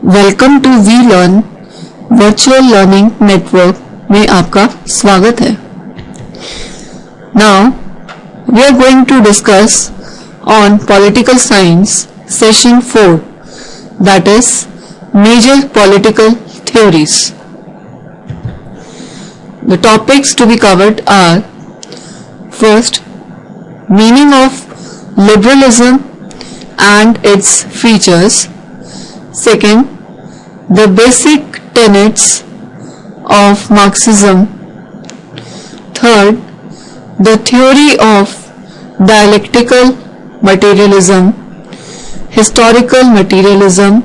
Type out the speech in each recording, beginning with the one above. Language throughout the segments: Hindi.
Welcome to we learn virtual learning network में आपका स्वागत है। Now we are going to discuss on political science session 4, that is major political theories. The topics to be covered are: first, meaning of liberalism and its features; second, the basic tenets of Marxism; third, the theory of dialectical materialism, historical materialism,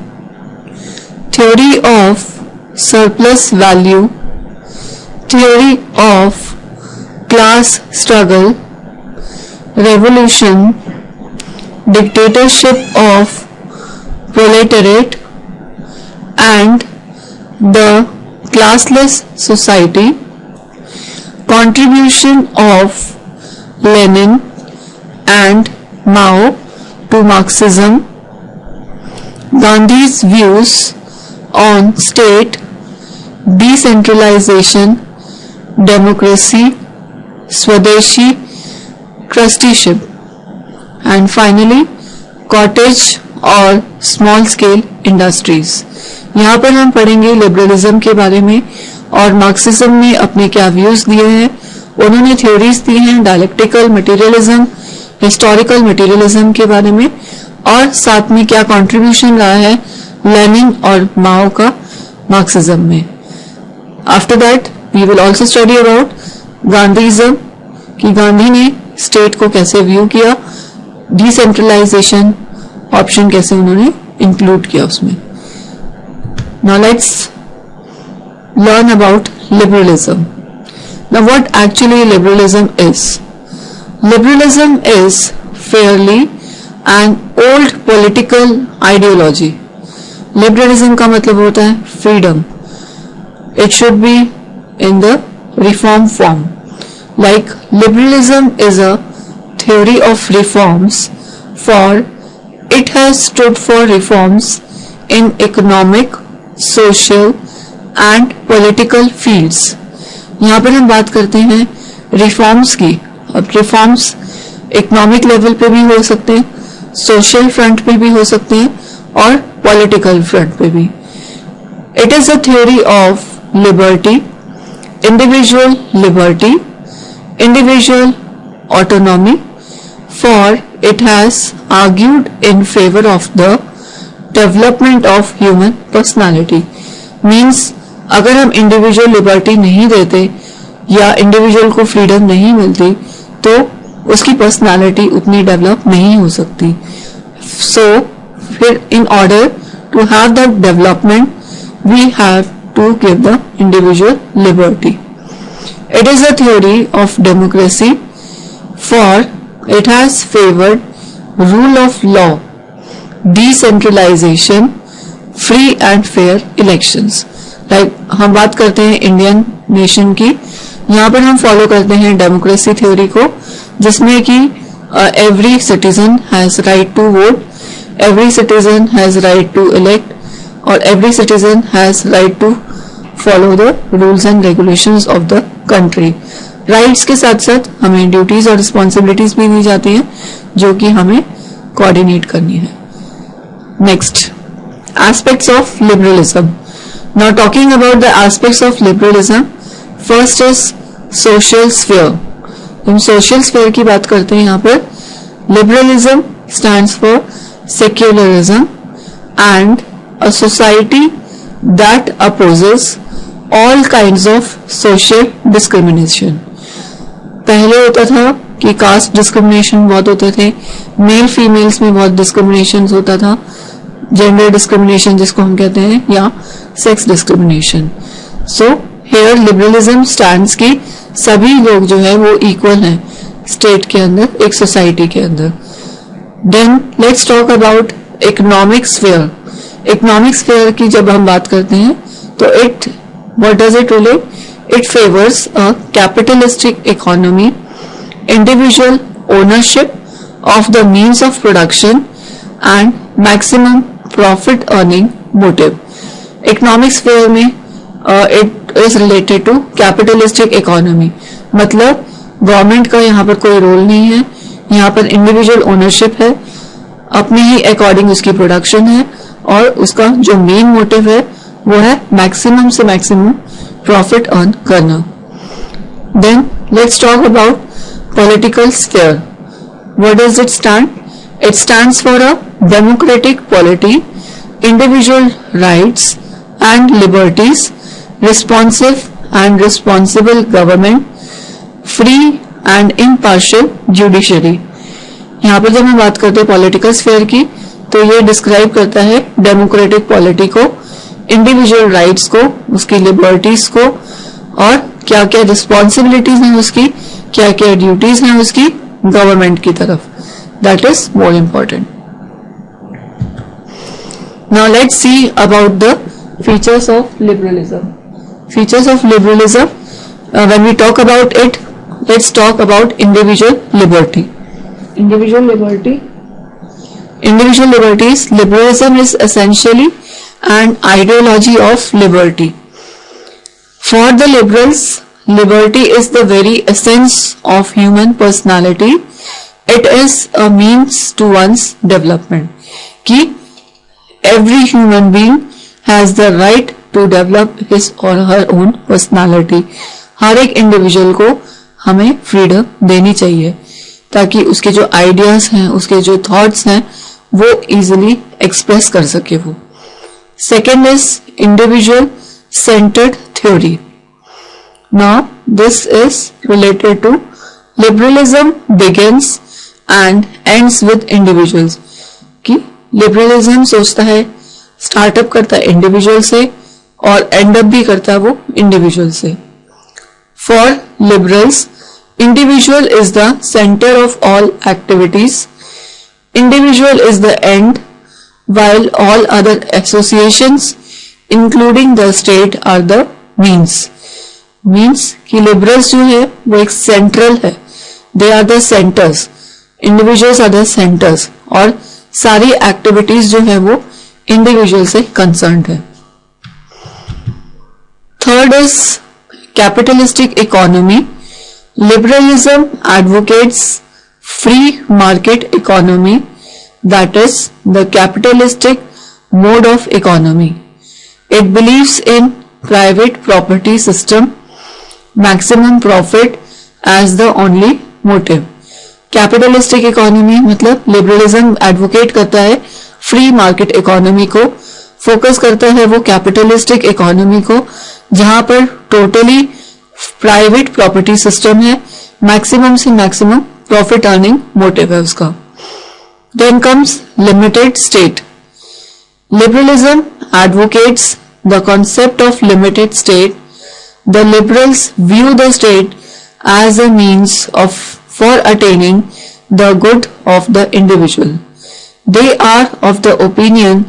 theory of surplus value, theory of class struggle, revolution, dictatorship of proletariat, and the classless society, contribution of Lenin and Mao to Marxism, Gandhi's views on state, decentralization, democracy, Swadeshi trusteeship, and finally cottage और स्मॉल स्केल इंडस्ट्रीज। यहाँ पर हम पढ़ेंगे लिबरलिज्म के बारे में और मार्क्सिज्म ने अपने क्या व्यूज दिए हैं। उन्होंने थ्योरीज दी हैं डायलेक्टिकल मटेरियलिज्म, हिस्टोरिकल मटेरियलिज्म के बारे में, और साथ में क्या कंट्रीब्यूशन रहा है लेनिन और माओ का मार्क्सिज्म में। After that we will also study about Gandhism, कि गांधी ने स्टेट को कैसे व्यू किया, डिसेंट्रलाइजेशन ऑप्शन कैसे उन्होंने इंक्लूड किया उसमें। Now let's learn about liberalism. Now what actually liberalism is? Liberalism is fairly an old political ideology. Liberalism का मतलब होता है freedom. It should be in the reform form. Like liberalism is a theory of reforms, for it has stood for reforms in economic, social and political fields. यहाँ पर हम बात करते हैं रिफॉर्म्स की। अब रिफॉर्म्स इकोनॉमिक लेवल पे भी हो सकते हैं, सोशल फ्रंट पे भी हो सकते हैं और पॉलिटिकल फ्रंट पे भी। It is a theory of liberty, individual liberty, individual autonomy, for it has argued in favor of the development of human personality. Means अगर हम इंडिविजुअल लिबर्टी नहीं देते या इंडिविजुअल को फ्रीडम नहीं मिलती तो उसकी पर्सनालिटी उतनी डेवलप नहीं हो सकती। सो फिर in order to have that development we have to give the individual liberty. It is a theory of democracy, for it has favored rule of law, decentralization, free and fair elections. Like हम बात करते हैं इंडियन नेशन की, यहाँ पर हम फॉलो करते हैं डेमोक्रेसी थ्योरी को, जिसमें कि every citizen has right to vote, every citizen has right to elect, और every citizen has right to follow the rules and regulations of the country. Rights के साथ साथ हमें ड्यूटीज और रिस्पॉन्सिबिलिटीज भी दी जाती हैं जो कि हमें कोऑर्डिनेट करनी है। Next, aspects of liberalism. Now talking about the aspects of liberalism, first is social sphere. हम सोशल स्फीयर की बात करते हैं यहाँ पर। Liberalism stands for secularism and a society that opposes all kinds of social discrimination. पहले होता था कि कास्ट डिस्क्रिमिनेशन बहुत होते थे, मेल फीमेल्स में बहुत डिस्क्रिमिनेशन होता था, जेंडर डिस्क्रिमिनेशन जिसको हम कहते हैं, या sex discrimination. So here liberalism stands की सभी लोग जो है वो इक्वल हैं स्टेट के अंदर, एक सोसाइटी के अंदर। Then let's talk about economic sphere. Economic sphere की जब हम बात करते हैं तो what does it relate? It favors a capitalistic economy, individual ownership of the means of production and maximum profit earning motive. Economic sphere में it is related to capitalistic economy, मतलब गवर्नमेंट का यहाँ पर कोई रोल नहीं है, यहाँ पर इंडिविजुअल ओनरशिप है, अपने ही अकॉर्डिंग उसकी प्रोडक्शन है और उसका जो मेन मोटिव है वो है मैक्सिमम से मैक्सिमम प्रॉफिट अर्न करना. Then let's talk about political sphere. What does it stand? It stands for a democratic polity, individual rights and liberties, responsive and responsible government, free and impartial judiciary. यहाँ पर जब हम बात करते हैं पॉलिटिकल स्फीयर की, तो ये डिस्क्राइब करता है डेमोक्रेटिक पॉलिटी को, इंडिविजुअल राइट्स को, उसकी लिबर्टीज को और क्या क्या रिस्पॉन्सिबिलिटीज हैं उसकी, क्या क्या ड्यूटीज हैं उसकी गवर्नमेंट की तरफ. That is more important. Now let's see about the features of liberalism. Features of liberalism, when we talk about it, let's talk about individual liberty. Individual liberties. Liberalism is essentially an ideology of liberty. For the liberals, liberty is the very essence of human personality. It is a means to one's development. कि every human being has the right to develop his or her own personality. हर एक इंडिविजुअल को हमें फ्रीडम देनी चाहिए ताकि उसके जो आइडियाज हैं, उसके जो थॉट्स हैं, वो इजीली एक्सप्रेस कर सके वो. Second is individual centred theory. Now this is related to liberalism begins and ends with individuals. कि लिबरलिज्म सोचता है, स्टार्टअप करता है इंडिविजुअल से और एंड अप भी करता है वो इंडिविजुअल से. For liberals, individual is the centre of all activities, individual is the end, while all other associations including the state are the means कि liberals जो है वो एक central है, they are the centers, individuals are the centers और सारी activities जो है वो individual से concerned है. Third is capitalistic economy. Liberalism advocates free market economy, that is the capitalistic mode of economy. It believes in private property system, maximum profit as the only motive. Capitalistic economy मतलब liberalism advocate करता है free market economy को, focus करता है वो capitalistic economy को जहां पर totally private property system है, maximum से maximum profit earning motive है उसका. Then comes limited state. Liberalism advocates the concept of limited state. The liberals view the state as a means for attaining the good of the individual. They are of the opinion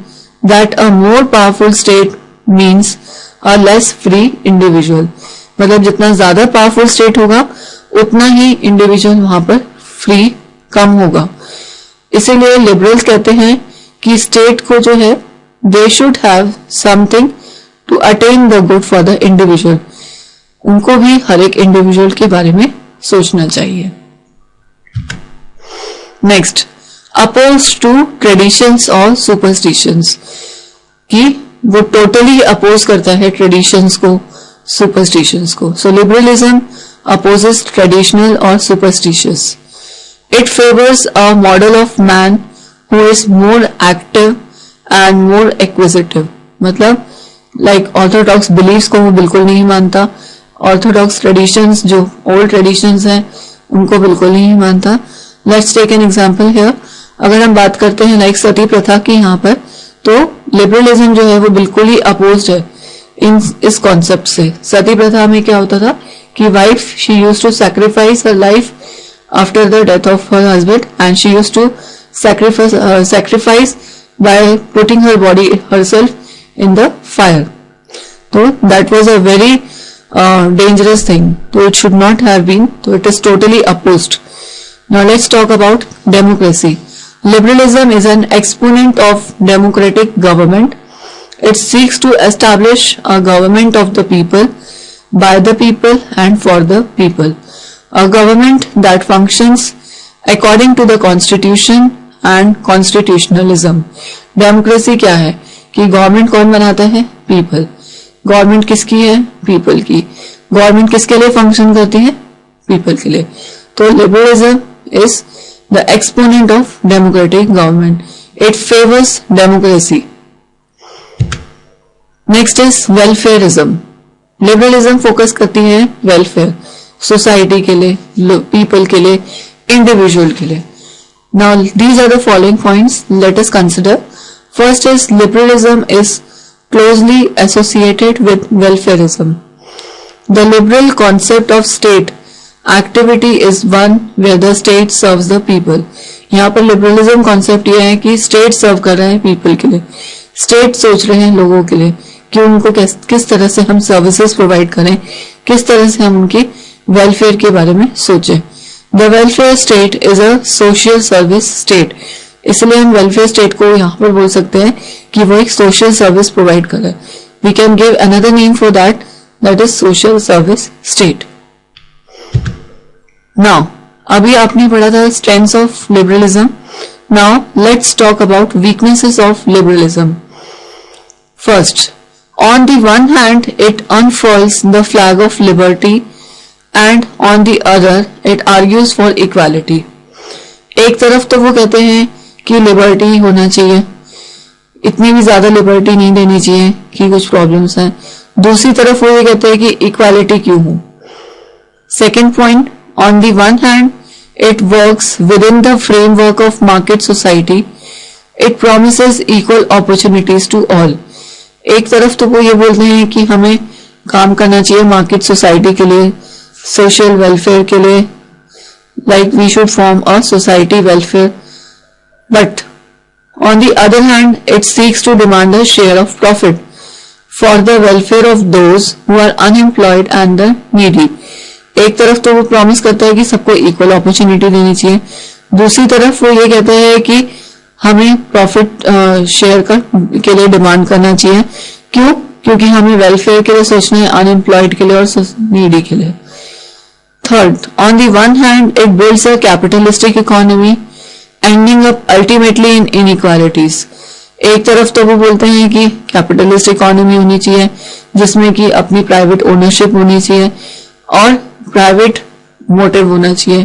that a more powerful state means a less free individual. मतलब जितना ज्यादा पावरफुल स्टेट होगा उतना ही इंडिविजुअल वहां पर फ्री कम होगा. इसीलिए लिबरल्स कहते हैं कि स्टेट को जो है they should have something to attain the good for the individual. उनको भी हर एक इंडिविजुअल के बारे में सोचना चाहिए. नेक्स्ट, अपोज टू ट्रेडिशंस और सुपरस्टिशंस. कि वो टोटली अपोज करता है ट्रेडिशंस को, सुपरस्टिशंस को. सो लिबरलिज्म अपोजेस ट्रेडिशनल और superstitious. It favors a model of man who is more active and more acquisitive. मतलब like orthodox beliefs को वो बिल्कुल नहीं मानता, orthodox traditions जो old traditions हैं उनको बिल्कुल नहीं मानता. Let's take an example here. अगर हम बात करते हैं like सती प्रथा की यहाँ पर, तो liberalism जो है वो बिल्कुल ही opposed है इस कॉन्सेप्ट से. सती प्रथा में क्या होता था कि wife she used to sacrifice her life after the death of her husband and she used to sacrifice by putting her body herself in the fire. So that was a very dangerous thing. So it should not have been. So it is totally opposed. Now let's talk about democracy. Liberalism is an exponent of democratic government. It seeks to establish a government of the people, by the people and for the people. A government that functions according to the constitution and constitutionalism. Democracy क्या है कि गवर्नमेंट कौन बनाता है? पीपल. गवर्नमेंट किसकी है? पीपल की. गवर्नमेंट किसके लिए फंक्शन करती है? पीपल के लिए. तो liberalism is the exponent of democratic government. It favours democracy. Next is welfarism. Liberalism focus करती है वेलफेयर, सोसाइटी के लिए, पीपल के लिए, इंडिविजुअल के लिए. Now these are the following points, let us consider. First is liberalism is closely associated with welfarism. The liberal concept of state activity is one where the state serves the people. यहाँ पर लिबरलिज्म कॉन्सेप्ट यह है कि स्टेट सर्व कर रहे हैं पीपल के लिए. स्टेट सोच रहे हैं लोगों के लिए कि उनको किस तरह से हम सर्विसेज प्रोवाइड करें, किस तरह से हम उनके वेलफेयर के बारे में सोचें. The welfare state is a social service state. इसलिए हम वेलफेयर स्टेट को यहाँ पर बोल सकते हैं कि वो एक सोशल सर्विस प्रोवाइड कर रहा है. We can give another name for that, that is social service state. Now अभी आपने पढ़ा था strengths of liberalism. Now let's talk about weaknesses of liberalism. First, on the one hand it unfurls the flag of liberty and on the other it argues for equality. एक तरफ तो वो कहते हैं कि लिबर्टी होना चाहिए, इतनी भी ज्यादा लिबर्टी नहीं देनी चाहिए कि कुछ प्रॉब्लम्स हैं. दूसरी तरफ वो ये कहते हैं कि इक्वालिटी क्यों हो. Second point, on the one hand it works within the framework of market society. It promises equal opportunities to all. एक तरफ तो वो ये बोलते हैं कि हमें काम करना चाहिए मार्केट सोसाइटी के लिए, सोशल वेलफेयर के लिए, like we should form a society welfare. But on the other hand it seeks to demand a share of profit for the welfare of those who are unemployed and the needy. एक तरफ तो वो प्रॉमिस करता है कि सबको इक्वल अपॉर्चुनिटी देनी चाहिए, दूसरी तरफ वो ये कहते हैं कि हमें प्रॉफिट शेयर के लिए डिमांड करना चाहिए. क्यों? क्योंकि हमें वेलफेयर के लिए सोचना है, अनएम्प्लॉयड के लिए और नीडी के लिए. Third, on the one hand it builds a capitalistic economy ending up ultimately in inequalities. एक तरफ तो वो बोलते हैं कि कैपिटलिस्ट इकोनॉमी होनी चाहिए जिसमें कि अपनी प्राइवेट ओनरशिप होनी चाहिए और प्राइवेट मोटिव होना चाहिए,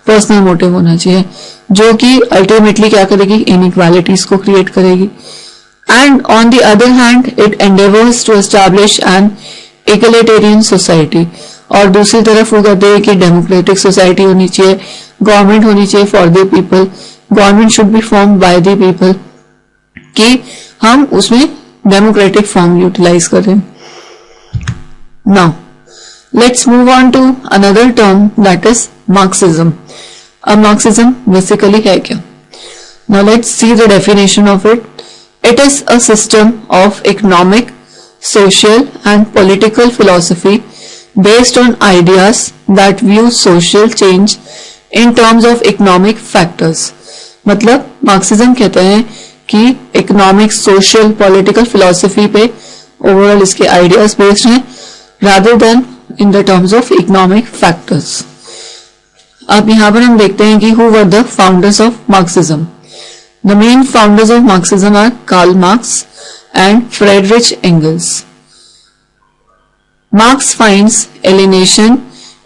पर्सनल मोटिव होना चाहिए, जो कि अल्टीमेटली क्या करेगी? इनइक्वालिटीज को क्रिएट करेगी. And on the other hand it endeavours to establish an egalitarian society. और दूसरी तरफ वो कहते हैं कि डेमोक्रेटिक सोसाइटी होनी चाहिए, गवर्नमेंट होनी चाहिए for the people, government should be form by the people, कि हम उसमें डेमोक्रेटिक फॉर्म यूटिलाइज करें. Now let's move on to another term that is Marxism. अब मार्क्सिज्म बेसिकली है क्या? Now let's see the definition of it. It is a system of economic, social and political philosophy based on ideas that view social change in terms of economic factors. मतलब मार्क्सिज्म कहते हैं कि इकोनॉमिक, सोशल, पॉलिटिकल फिलोसफी पे ओवरऑल इसके आइडियाज बेस्ड हैं rather than in the terms of economic factors. अब यहाँ पर हम देखते हैं कि who were the founders of Marxism. The main founders of Marxism are Karl Marx and Friedrich Engels. Marx finds alienation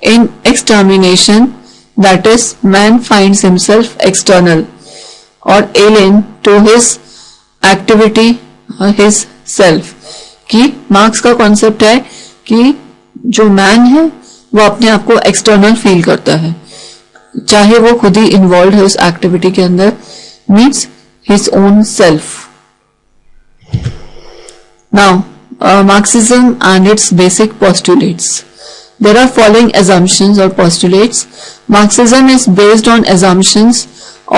in extermination, that is, man finds himself external or alien to his activity or his self. कि मार्क्स का कॉन्सेप्ट है कि जो मैन है वो अपने आप को एक्सटर्नल फील करता है, चाहे वो खुद ही इन्वॉल्व है उस एक्टिविटी के अंदर, means his own self. Now Marxism and its basic postulates. There are following assumptions or postulates. Marxism is based on assumptions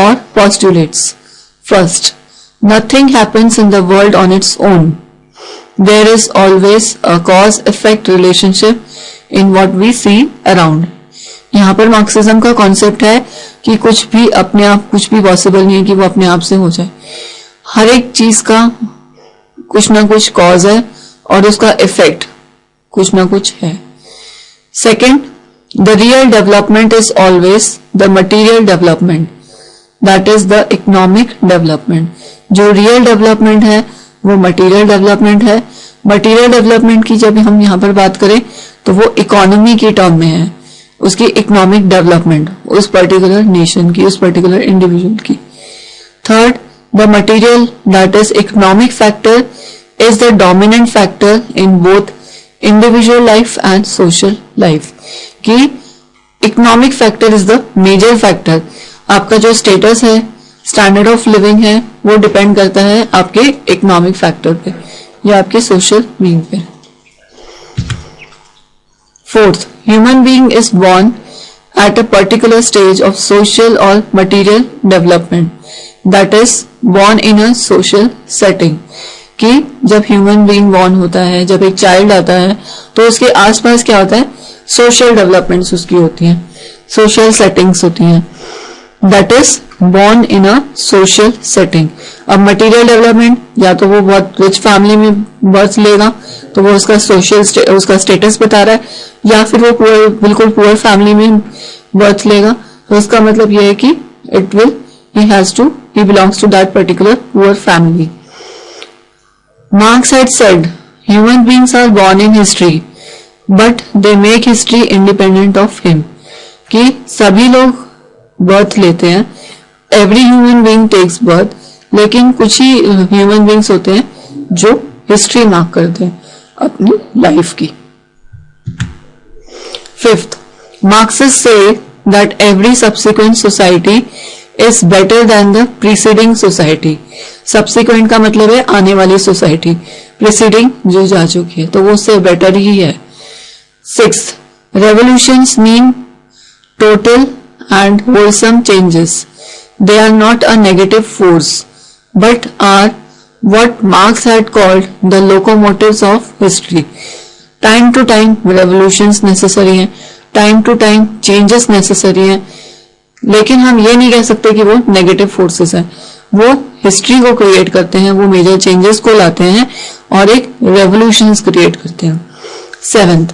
or postulates. First, nothing happens in the world on its own. There is always a cause-effect relationship in what we see around. यहाँ पर मार्क्सिज्म का कॉन्सेप्ट है कि कुछ भी अपने आप, कुछ भी पॉसिबल नहीं है कि वो अपने आप से हो जाए. हर एक चीज का कुछ ना कुछ कॉज है और उसका इफेक्ट कुछ ना कुछ है. Second, the real development is always the material development, that is the economic development. जो रियल डेवलपमेंट है वो मटीरियल डेवलपमेंट है. मटीरियल डेवलपमेंट की जब हम यहाँ पर बात करें तो वो इकोनॉमी की टर्म में है, उसकी इकोनॉमिक डेवलपमेंट उस पर्टिकुलर नेशन की, उस पर्टिकुलर इंडिविजुअल की. Third, the material that is economic factor is the dominant factor in both individual life and social life. कि economic factor is the major factor. आपका जो status है, standard of living है, वो depend करता है आपके economic factor पे या आपके social being पे. Fourth, human being is born at a particular stage of social or material development, that is born in a social setting. कि जब ह्यूमन बीइंग बॉर्न होता है, जब एक चाइल्ड आता है तो उसके आसपास क्या होता है, सोशल डेवलपमेंट्स उसकी होती हैं, सोशल सेटिंग्स होती हैं. That is born in a social setting. अब मटेरियल डेवलपमेंट, या तो वो बहुत रिच फैमिली में बर्थ लेगा तो वो उसका सोशल उसका स्टेटस बता रहा है, या फिर वो बिल्कुल पुअर फैमिली में बर्थ लेगा तो उसका मतलब ये है कि it will he belongs to that particular poor family. Marx had said, human beings are born in history, but they make history independent of him. कि सभी लोग बर्थ लेते हैं, every human being takes birth, लेकिन कुछ ही human beings होते हैं जो हिस्ट्री मार्क करते हैं अपनी लाइफ की. Fifth, Marxists say that every subsequent society is better than the preceding society. Subsequent का मतलब है आने वाली सोसाइटी, preceding जो जा चुकी है तो वो उससे बेटर ही है. Sixth, revolutions mean total and wholesome changes. They are not a negative force, but are what Marx had called the locomotives of history. Time to time revolutions necessary हैं, time to time changes necessary हैं, लेकिन हम ये नहीं कह सकते कि वो नेगेटिव फोर्सेस हैं. वो हिस्ट्री को क्रिएट करते हैं, वो मेजर चेंजेस को लाते हैं और एक रेवोल्यूशंस क्रिएट करते हैं. Seventh,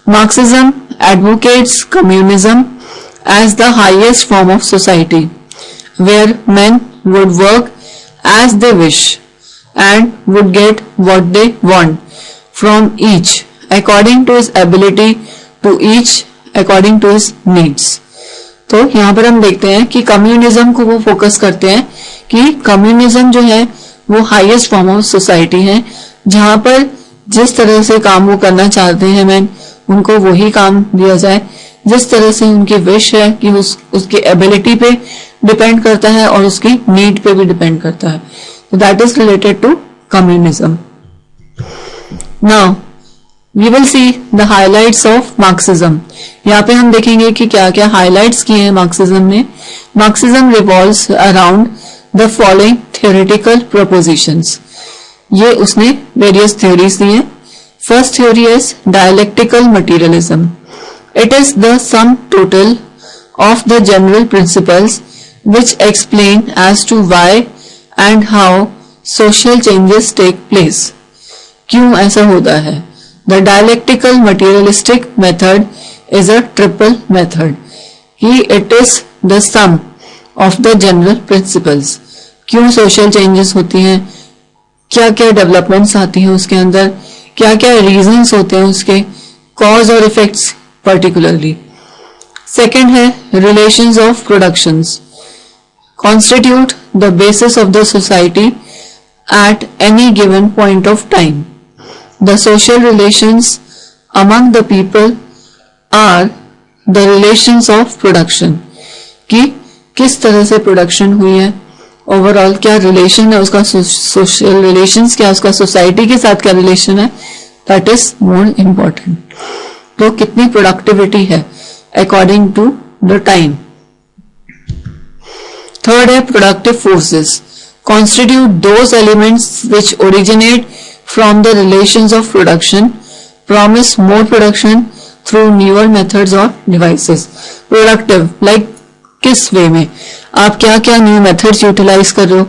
Marxism advocates communism as the highest form of society where men would work as they wish and would get what they want from each according to his ability, to each according to his needs. तो यहाँ पर हम देखते हैं कि कम्युनिज्म को वो फोकस करते हैं कि कम्युनिज्म जो है वो हाईएस्ट फॉर्म ऑफ सोसाइटी है, जहां पर जिस तरह से काम वो करना चाहते हैं मैन उनको वही काम दिया जाए, जिस तरह से उनकी विश है कि उसकी एबिलिटी पे डिपेंड करता है और उसकी नीड पे भी डिपेंड करता है. तो that is related to communism. Now we will see the highlights of Marxism. यहाँ पे हम देखेंगे कि क्या क्या हाइलाइट्स किए हैं मार्क्सिज्म ने. Marxism revolves around the following theoretical propositions. ये उसने वेरियस थ्योरीज दी हैं. First theory is dialectical materialism. It is the sum total of the general principles which explain as to why and how social changes take place. क्यों ऐसा होता है? The dialectical materialistic method is a triple method. It is the sum of the general principles. क्यों social changes होती हैं? क्या क्या developments आती हैं उसके अंदर? क्या क्या reasons होते हैं उसके? Cause और effects particularly. Second है relations of productions constitute the basis of the society at any given point of time. The social relations among the people are the relations of production. कि किस तरह से production हुई है, overall क्या relation है उसका, social relations क्या उसका society के साथ क्या relation है, that is more important. तो कितनी productivity है according to the time. Third है productive forces constitute those elements which originate from the relations of production, promise more production through newer methods or devices. Productive like किस वे में आप क्या क्या न्यू मेथड्स यूटिलाइज कर रहे हो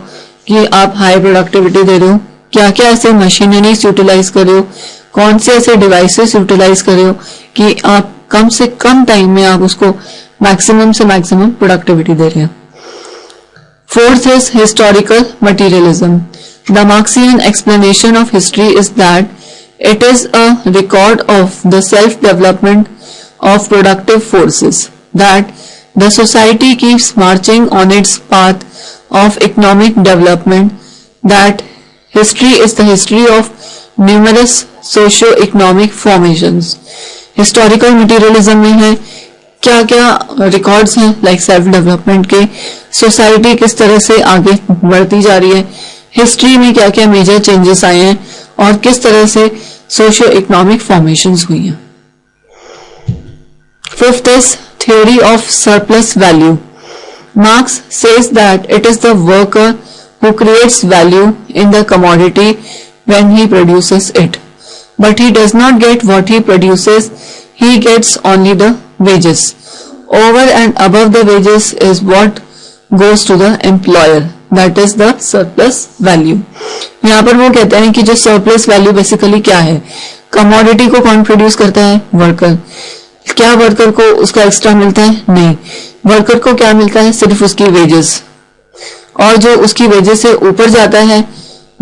कि आप हाई प्रोडक्टिविटी दे रहे हो, क्या क्या ऐसे मशीनरीज यूटिलाइज कर रहे हो, कौन से ऐसे डिवाइसेस यूटिलाइज कर रहे हो कि आप कम से कम टाइम में आप उसको मैक्सिमम से मैक्सिमम प्रोडक्टिविटी दे रहे हैं. Fourth is historical materialism. The Marxian explanation of history is that it is a record of the self-development of productive forces, that the society keeps marching on its path of economic development, that history is the history of numerous socio-economic formations. Historical materialism में है क्या क्या रिकॉर्ड्स हैं लाइक सेल्फ डेवलपमेंट के, सोसाइटी किस तरह से आगे बढ़ती जा रही है, हिस्ट्री में क्या क्या मेजर चेंजेस आए हैं और किस तरह से सोशियो इकोनॉमिक फॉर्मेशंस हुई हैं. Fifth is theory of surplus value. Marks says that it is the worker who creates value in the commodity when he produces it, but he does not get what he produces, he gets only the wages. Over and above the wages is what goes to the employer, that is the surplus value. यहाँ पर वो कहते हैं कि जो surplus value बेसिकली क्या है, कमोडिटी को कौन प्रोड्यूस करता है, वर्कर. क्या वर्कर को उसका एक्स्ट्रा मिलता है, नहीं. वर्कर को क्या मिलता है, सिर्फ उसकी वेजेस, और जो उसकी वेजेस से ऊपर जाता है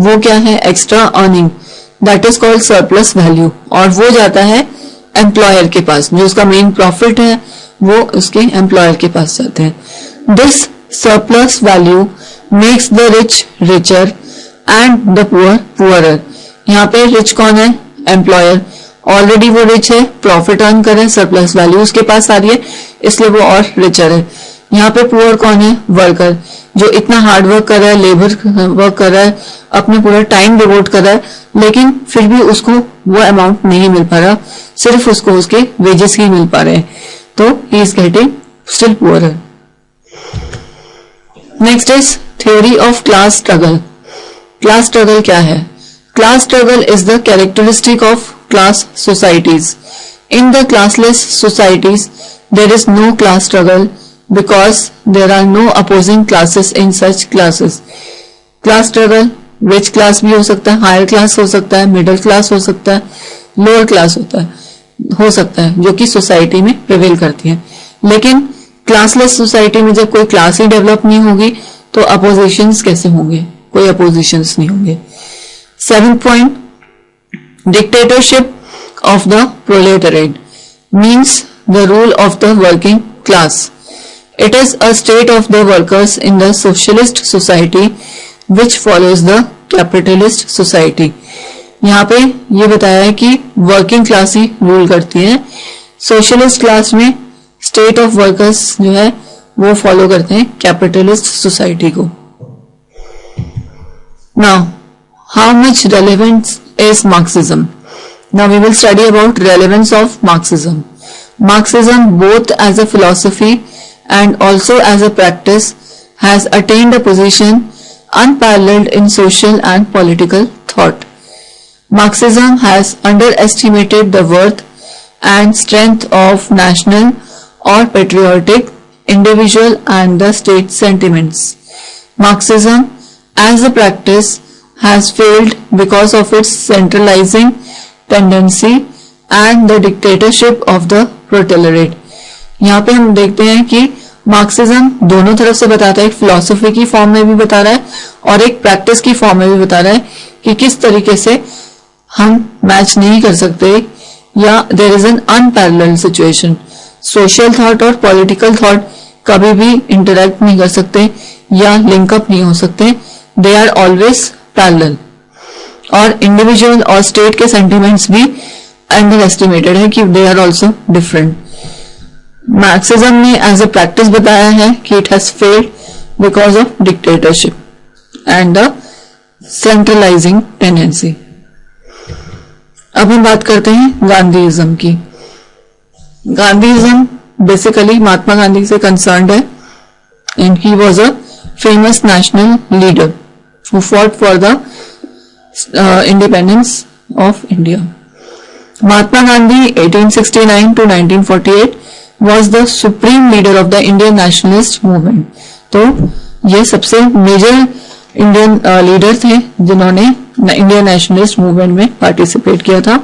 वो क्या है, extra earning, that is called surplus value, और वो जाता है एम्प्लॉयर के पास. जो उसका मेन प्रॉफिट है वो उसके एम्प्लॉयर के पास जाते हैं. This surplus value makes the rich richer and the poor poorer. यहाँ पे रिच कौन है, एम्प्लॉयर. ऑलरेडी वो रिच है, प्रॉफिट अर्न कर रहे हैं, सरप्लस वैल्यू उसके पास आ रही है, इसलिए वो और रिचर है. यहाँ पे पुअर कौन है, वर्कर, जो इतना हार्ड वर्क कर रहा है, लेबर वर्क कर रहा है, अपने पूरा टाइम डिवोट कर रहा है, लेकिन फिर भी उसको वो अमाउंट नहीं मिल पा रहा, सिर्फ उसको उसके वेजेस ही मिल पा रहे हैं, तो he is getting still poor. Next is theory of class struggle. Class struggle क्या है, class struggle is the characteristic of class societies. In the classless societies there is no class struggle because there are no opposing classes in such classes. Class struggle rich class भी हो सकता है, हायर क्लास हो सकता है, मिडिल क्लास हो सकता है, लोअर क्लास हो सकता है, जो कि सोसाइटी में प्रिवेल करती है. लेकिन क्लासलेस सोसाइटी में जब कोई क्लास ही डेवलप नहीं होगी तो अपोजिशंस कैसे होंगे, कोई अपोजिशंस नहीं होंगे. 7th point, dictatorship of the proletariat means the rule of the working class. It is a state of the workers in the socialist society which follows the capitalist society. यहाँ पे ये बताया है कि वर्किंग क्लास ही रूल करती है, सोशलिस्ट क्लास में स्टेट ऑफ वर्कर्स जो है वो फॉलो करते हैं कैपिटलिस्ट सोसाइटी को. Now how much relevance is Marxism. Now we will study about relevance of Marxism. Marxism, both as a philosophy and also as a practice, has attained a position unparalleled in social and political thought. Marxism has underestimated the worth and strength of national or patriotic, individual and the state sentiments. Marxism as a practice has failed because of its centralizing tendency and the dictatorship of the proletariat. यहाँ पे हम देखते हैं कि मार्क्सिज्म दोनों तरफ से बताता है, एक फिलॉसफी की फॉर्म में भी बता रहा है और एक प्रैक्टिस की फॉर्म में भी बता रहा है कि किस तरीके से हम मैच नहीं कर सकते या there is an unparalleled situation. Social thought और पॉलिटिकल थॉट कभी भी इंटरैक्ट नहीं कर सकते या लिंकअप नहीं हो सकते, दे आर ऑलवेज पैरेलल. और इंडिविजुअल और स्टेट के सेंटिमेंट्स भी अंडर एस्टिमेटेड है कि they are also different. Marxism ने एज ए प्रैक्टिस बताया है कि it has failed because of dictatorship and the centralising tendency. अब हम बात करते हैं गांधीइज्म की. गांधीइज्म बेसिकली महात्मा गांधी से कंसर्न्ड है and he was a famous national leader who fought for the independence of India. Mahatma Gandhi 1869 to 1948 was the supreme leader of the Indian nationalist movement. तो ये सबसे मेजर इंडियन लीडर थे जिन्होंने इंडियन नेशनलिस्ट मूवमेंट में पार्टिसिपेट किया था।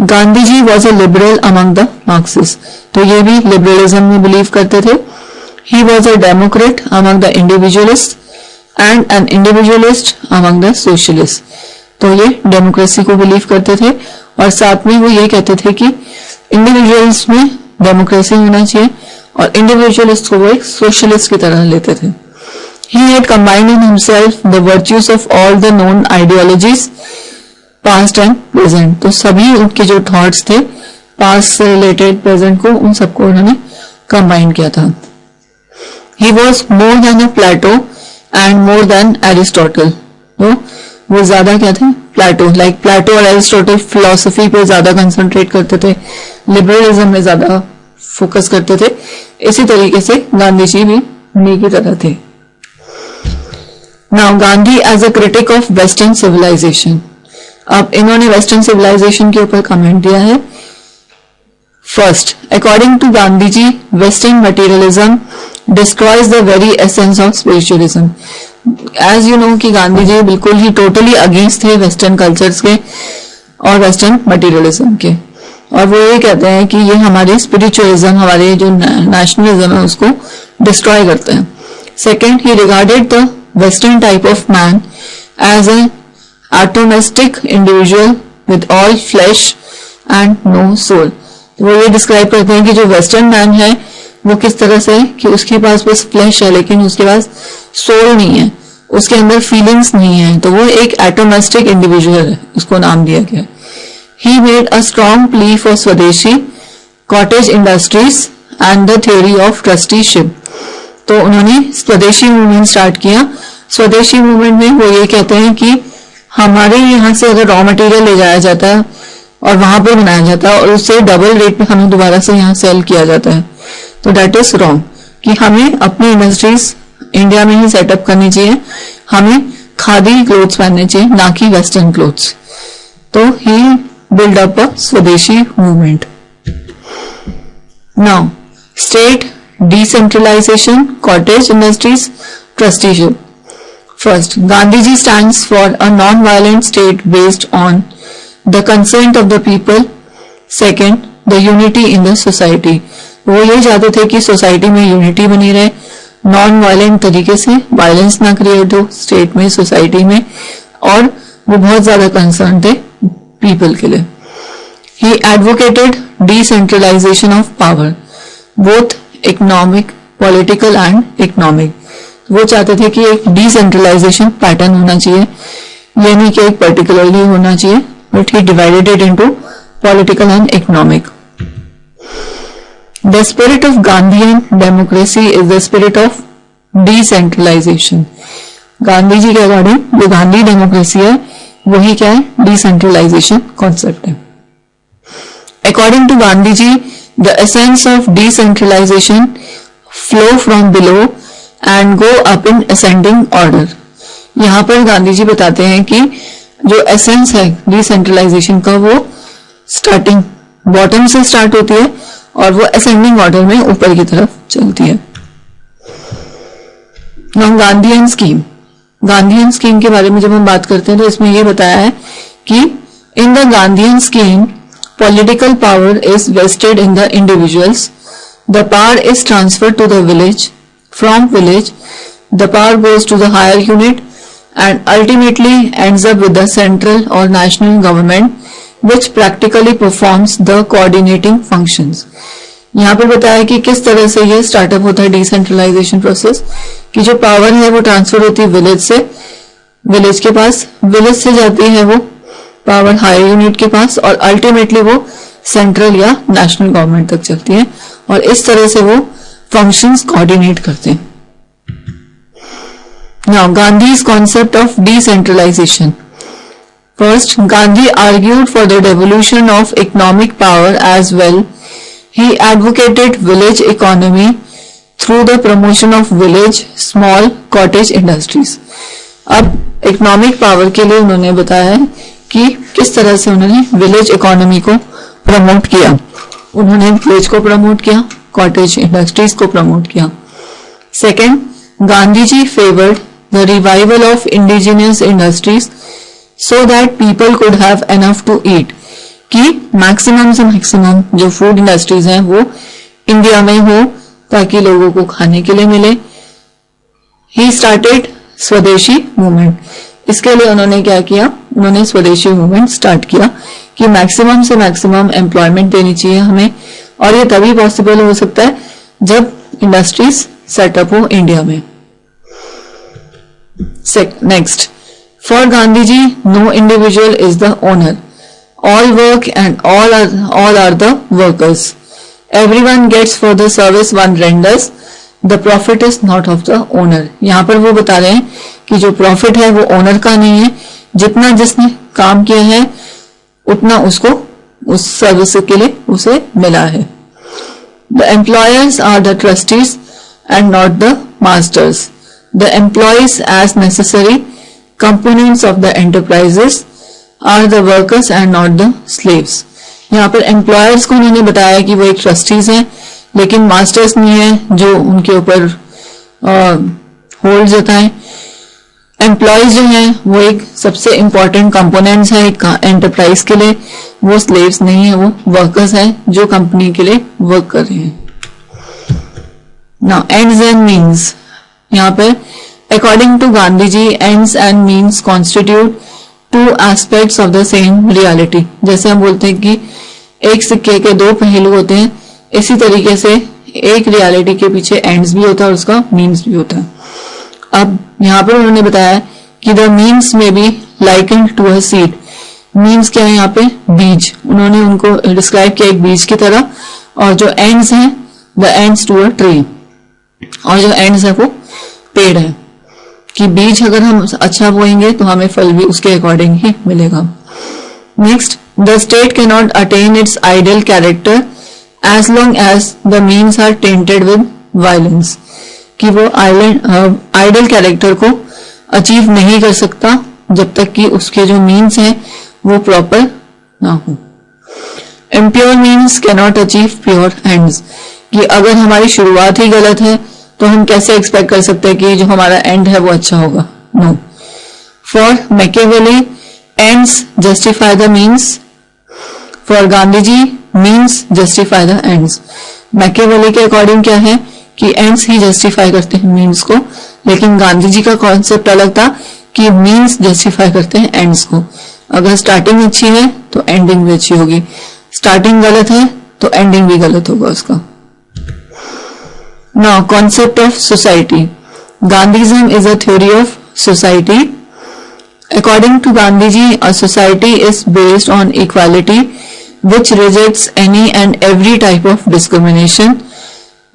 Gandhi ji was a liberal among the Marxist, तो ये भी लिबरलिज्म में बिलीव करते थे। He was a democrat among the individualist and an individualist among the socialist, तो ये डेमोक्रेसी को बिलीव करते थे और साथ में वो ये कहते थे कि इंडिविजुअल्स में डेमोक्रेसी होना चाहिए और इंडिविजुअलिस्ट को वो एक सोशलिस्ट की तरह लेते थे। He had combined in himself the virtues of all the known ideologies, past and present. तो सभी उनके जो थॉट्स थे पास्ट से रिलेटेड प्रेजेंट को उन सबको उन्होंने कंबाइन किया था। He was more than a Plato and more than Aristotle. तो वो ज्यादा क्या थे? प्लेटो, लाइक प्लेटो और एरिस्टोटल फिलोसफी पे ज्यादा कंसंट्रेट करते थे, लिबरलिज्म में ज्यादा फोकस करते थे। इसी तरीके से गांधी जी भी उन्हीं की तरह थे। Now Gandhi as a critic of western civilisation, अब इन्होंने वेस्टर्न सिविलाइजेशन के ऊपर कमेंट दिया है। First, according to Gandhi ji western materialism destroys the very essence of spiritualism. As you know कि गांधी जी बिल्कुल ही टोटली अगेंस्ट थे वेस्टर्न कल्चर्स के और वेस्टर्न मटेरियलिज्म के, और वो ये कहते हैं कि ये हमारे स्पिरिचुअलिज्म, हमारे जो नेशनलिज्म है उसको डिस्ट्रॉय करते हैं। Second, he regarded the western type of man as an atomistic individual with all flesh and no soul. वो ये डिस्क्राइब करते हैं कि जो वेस्टर्न मैन है वो किस तरह से है कि उसके पास बस फ्लैश है लेकिन उसके पास सोल नहीं है, उसके अंदर फीलिंग्स नहीं है, तो वो एक एटोमिस्टिक इंडिविजुअल है, उसको नाम दिया गया। He made a strong plea for swadeshi cottage industries and the theory of trusteeship. तो उन्होंने स्वदेशी मूवमेंट स्टार्ट किया। स्वदेशी मूवमेंट में वो ये कहते हैं कि हमारे यहाँ से अगर रॉ मटेरियल ले जाया जाता है और वहां पे बनाया जाता है और उससे डबल रेट पे हमें दोबारा से यहाँ सेल किया जाता है, तो दैट इज रॉन्ग, कि हमें अपनी इंडस्ट्रीज इंडिया में ही सेटअप करनी चाहिए, हमें खादी क्लोथ्स पहनने चाहिए ना कि वेस्टर्न क्लोथ्स। तो ही बिल्ड अप अ स्वदेशी movement. Now state decentralization, cottage industries, trusteeship. First, Gandhiji stands for a non-violent state based on the consent of the people. Second, the unity in the society. वो ये चाहते थे कि सोसाइटी में यूनिटी बनी रहे, नॉन वायलेंट तरीके से वायलेंस ना क्रिएट हो स्टेट में, सोसाइटी में, और वो बहुत ज्यादा कंसर्न थे पीपल के लिए। He advocated decentralization of power, both economic, political and economic. वो चाहते थे कि एक डिसेंट्रलाइजेशन पैटर्न होना चाहिए, यानी कि एक पर्टिकुलरली होना चाहिए, but he divided it into political and economic. The spirit of Gandhian democracy is the spirit of decentralisation. Gandhi ji के अकॉर्डिंग जो गांधी डेमोक्रेसी है वही क्या है? डिसेंट्रलाइजेशन कॉन्सेप्ट है। According to Gandhi ji the essence of decentralization flow from below and go up in ascending order। यहाँ पर गांधी जी बताते हैं कि जो एसेंस है डिसेंट्रलाइजेशन का वो स्टार्टिंग बॉटम से स्टार्ट होती है और वो असेंडिंग ऑर्डर में ऊपर की तरफ चलती है। गांधीयन स्कीम, गांधीयन स्कीम के बारे में जब हम बात करते हैं तो इसमें ये बताया है कि in the Gandhian scheme political power is vested in the individuals. The power is transferred to the village. From village, the power goes to the higher unit and ultimately ends up with the central or national government, which practically performs the coordinating functions. यहाँ पर बताया कि किस तरह से ये स्टार्टअप होता है डिसेंट्रलाइजेशन प्रोसेस, कि जो पावर है वो ट्रांसफर होती है विलेज से, विलेज के पास, विलेज से जाती है वो पावर हायर यूनिट के पास और अल्टीमेटली वो सेंट्रल या नेशनल गवर्नमेंट तक चलती है और इस तरह से वो फंक्शंस कोऑर्डिनेट करते हैं। Now Gandhi's concept of decentralisation. First, Gandhi argued for the devolution of economic power as well. He advocated village economy through the promotion of village small cottage industries. अब इकोनॉमिक पावर के लिए उन्होंने बताया है कि किस तरह से उन्होंने विलेज इकोनॉमी को प्रमोट किया। उन्होंने विलेज को प्रमोट किया, कॉटेज इंडस्ट्रीज को प्रमोट किया। Second, Gandhi ji favoured the revival of indigenous industries so that people could have enough to eat, कि मैक्सिमम से मैक्सिमम जो फूड इंडस्ट्रीज हैं वो इंडिया में हो ताकि लोगों को खाने के लिए मिले. ही स्टार्टेड स्वदेशी मूवमेंट. इसके लिए उन्होंने क्या किया, उन्होंने स्वदेशी मूवमेंट स्टार्ट किया कि मैक्सिमम से मैक्सिमम एम्प्लॉयमेंट देनी चाहिए हमें, और ये तभी पॉसिबल हो सकता है जब इंडस्ट्रीज सेटअप हो इंडिया में. Next, for Gandhi ji no individual is the owner, all work and all are the workers. Everyone gets for the service one renders. The profit is not of the owner. यहाँ पर वो बता रहे हैं कि जो प्रॉफिट है वो ओनर का नहीं है, जितना जिसने काम किया है उतना उसको उस सर्विस के लिए उसे मिला है. The employers are the trustees and not the masters. The employees as necessary components of the enterprises are the workers and not the slaves. यहाँ पर एम्प्लॉयर्स को उन्होंने बताया कि वो एक ट्रस्टीज हैं, लेकिन मास्टर्स नहीं है जो उनके ऊपर होल्ड जताएं. एम्प्लॉयज जो हैं वो एक सबसे इंपॉर्टेंट कंपोनेंट्स है एक एंटरप्राइज के लिए. वो स्लेव्स नहीं है, वो वर्कर्स हैं जो कंपनी के लिए वर्क कर रहे हैं. Now ends and means. यहाँ पे according to Gandhi ji ends and means constitute two aspects of the same reality. जैसे हम बोलते हैं कि एक सिक्के के दो पहलू होते हैं, इसी तरीके से एक रियलिटी के पीछे एंड्स भी होता है और उसका मीन्स भी होता है. अब यहाँ पर उन्होंने बताया कि the means may be likened to a seed. Means क्या है यहाँ पे, बीज. उन्होंने उनको डिस्क्राइब किया एक बीज की तरह, और जो एंड्स हैं the ends to a tree, और जो एंड्स है वो पेड़ है. कि बीज अगर हम अच्छा बोएंगे तो हमें फल भी उसके अकॉर्डिंग ही मिलेगा. Next, the state can not attain its ideal character as long as the means are tainted with violence. कि वो आइडियल कैरेक्टर को अचीव नहीं कर सकता जब तक कि उसके जो मीन्स हैं वो प्रॉपर ना हो. Impure means can not achieve pure ends. कि अगर हमारी शुरुआत ही गलत है तो हम कैसे एक्सपेक्ट कर सकते हैं कि जो हमारा एंड है वो अच्छा होगा. No. For Machiavelli ends justify the means. For Gandhi ji means justify the ends. Machiavelli के अकॉर्डिंग क्या है कि एंड्स ही जस्टिफाई करते हैं मीन्स को, लेकिन गांधी जी का कॉन्सेप्ट अलग था कि मीन्स जस्टिफाई करते हैं एंड्स को. अगर स्टार्टिंग अच्छी है तो एंडिंग भी अच्छी होगी, स्टार्टिंग गलत है तो एंडिंग भी गलत होगा उसका. Now, concept of society. Gandhism is a theory of society. According to Gandhiji, a society is based on equality, which rejects any and every type of discrimination,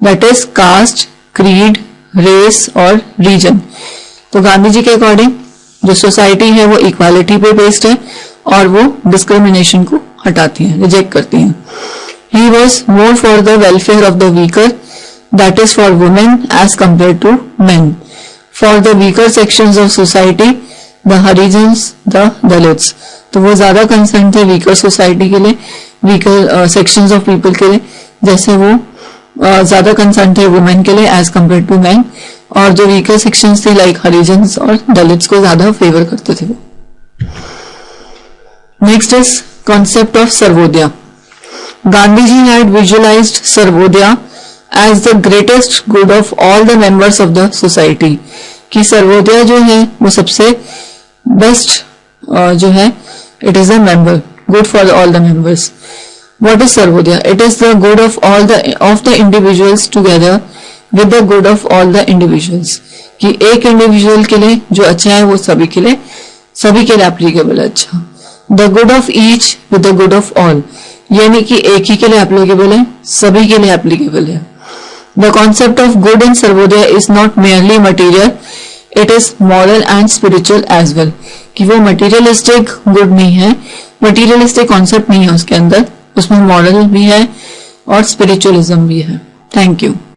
that is caste, creed, race और region. तो गांधी जी के अकॉर्डिंग जो सोसाइटी है वो इक्वालिटी पे बेस्ड है और वो डिस्क्रिमिनेशन को हटाती है, रिजेक्ट करती है. He was more for the welfare of the weaker, that is for women as compared to men. For the weaker sections of society, the Harijans, the Dalits. तो वो ज्यादा कंसर्न थे वीकर सोसाइटी के लिए, वीकर सेक्शंस ऑफ पीपल के लिए, जैसे वो ज्यादा कंसर्न थे वुमेन के लिए एज कम्पेयर टू मैन, और जो वीकर सेक्शंस थे लाइक हरिजन्स और दलित्स को ज्यादा फेवर करते थे. Next is concept of Sarvodaya. Gandhi ji had visualised Sarvodaya as the greatest good of all the members of the society. कि सर्वोदय जो है वो सबसे बेस्ट जो है, it is a member, good for all the members. What is Sarvodaya? It is the good of all the individuals together with the good of all the individuals. कि एक इंडिविजुअल के लिए जो अच्छा है वो सभी के लिए एप्लीकेबल है अच्छा. The good of each with the good of all. यानी कि एक ही के लिए एप्लीकेबल है, सभी के लिए एप्लीकेबल है. The concept of good in Sarvodaya is not merely material, it is moral and spiritual as well. कि वो materialistic good नहीं है, materialistic concept नहीं है उसके अंदर, उसमें moral भी है और spiritualism भी है. Thank you.